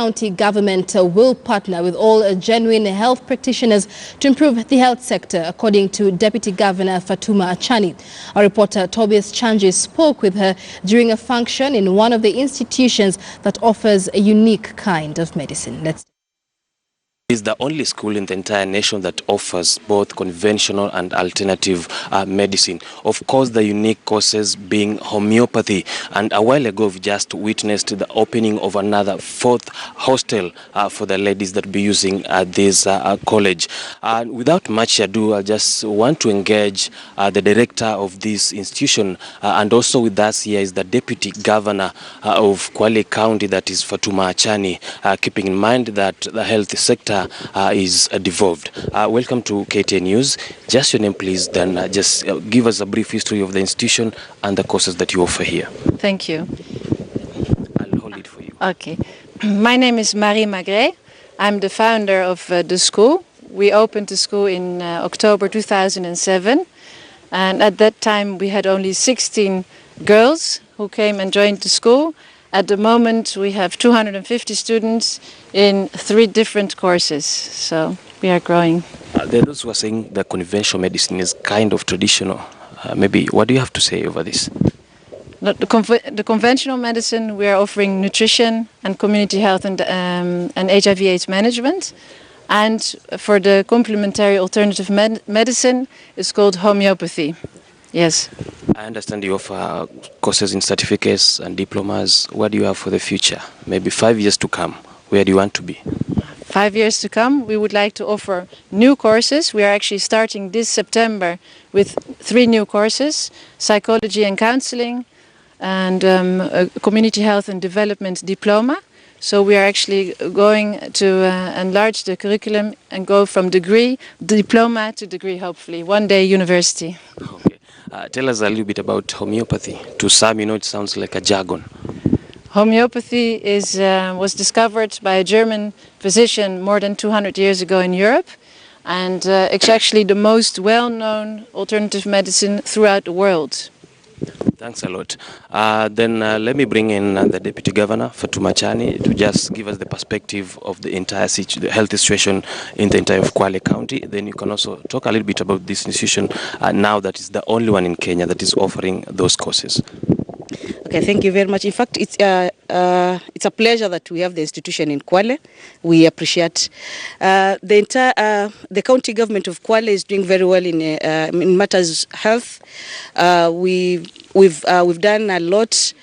County government will partner with all genuine health practitioners to improve the health sector, according to Deputy Governor Fatuma Achani. Our reporter Tobias Chanji spoke with her during a function in one of the institutions that offers a unique kind of medicine. Is the only school in the entire nation that offers both conventional and alternative medicine. Of course, the unique courses being homeopathy. And a while ago, we just witnessed the opening of another 4th hostel for the ladies that be using this college. Without much ado, I just want to engage the director of this institution, and also with us here is the Deputy Governor of Kwale County, that is Fatuma Achani, keeping in mind that the health sector is devolved. Welcome to KTN News. Just your name, please, then just give us a brief history of the institution and the courses that you offer here. Thank you. I'll hold it for you. Okay. My name is Marie Magret. I'm the founder of the school. We opened the school in October 2007. And at that time, we had only 16 girls who came and joined the school. At the moment, we have 250 students in 3 different courses, so we are growing. There are those who are saying the conventional medicine is kind of traditional. Maybe, what do you have to say over this? The conventional medicine, we are offering nutrition and community health and HIV/AIDS management. And for the complementary alternative medicine, it's called homeopathy. Yes. I understand you offer courses in certificates and diplomas. What do you have for the future? Maybe 5 years to come. Where do you want to be? 5 years to come, we would like to offer new courses. We are actually starting this September with 3 new courses: psychology and counseling, and a community health and development diploma. So we are actually going to enlarge the curriculum and go from diploma to degree, hopefully. One day university. Okay. Tell us a little bit about homeopathy. To some, it sounds like a jargon. Homeopathy was discovered by a German physician more than 200 years ago in Europe. And it's actually the most well-known alternative medicine throughout the world. Thanks a lot. Then let me bring in the Deputy Governor, Fatuma Achani, to just give us the perspective of the entire the health situation in the entire of Kwale County. Then you can also talk a little bit about this institution now that is the only one in Kenya that is offering those courses. Okay, thank you very much. In fact, it's a pleasure that we have the institution in Kwale. We appreciate the county government of Kwale is doing very well in matters health. We've done a lot.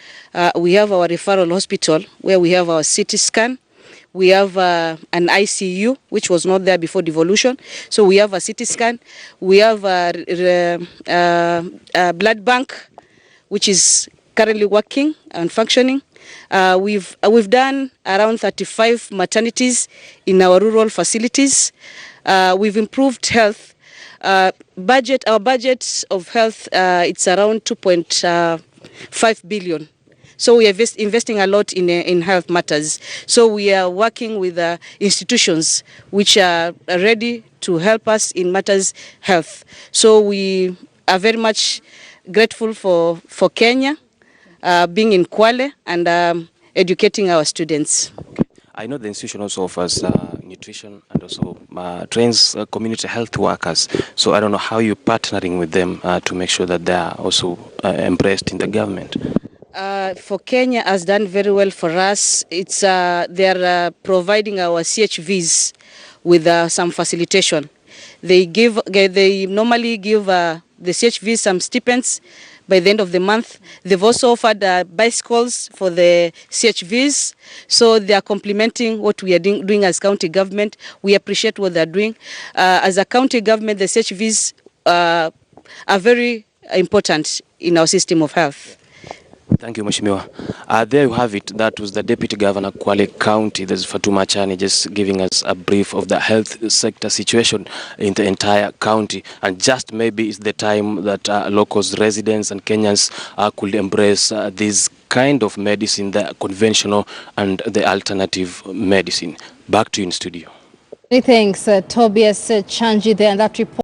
We have our referral hospital where we have our CT scan. We have an ICU, which was not there before devolution. So we have a CT scan. We have a blood bank, which is currently working and functioning. We've done around 35 maternities in our rural facilities. We've improved health. Our budget of health, it's around 2.5 billion. So we are investing a lot in health matters. So we are working with institutions which are ready to help us in matters health. So we are very much grateful for Kenya being in Kwale and educating our students. Okay. I know the institution also offers nutrition and also trains community health workers. So I don't know how you're partnering with them to make sure that they are also embraced in the government. For Kenya has done very well for us. It's they are providing our CHVs with some facilitation. They normally give the CHVs some stipends by the end of the month. They've also offered bicycles for the CHVs, so they are complementing what we are doing as county government. We appreciate what they're doing. As a county government, the CHVs are very important in our system of health. Thank you, Mheshimiwa. There you have it. That was the Deputy Governor Kwale County. This is Fatuma Achani just giving us a brief of the health sector situation in the entire county. And just maybe it's the time that locals, residents and Kenyans could embrace this kind of medicine, the conventional and the alternative medicine. Back to you in studio. Many thanks, Tobias Chanji there, and that report.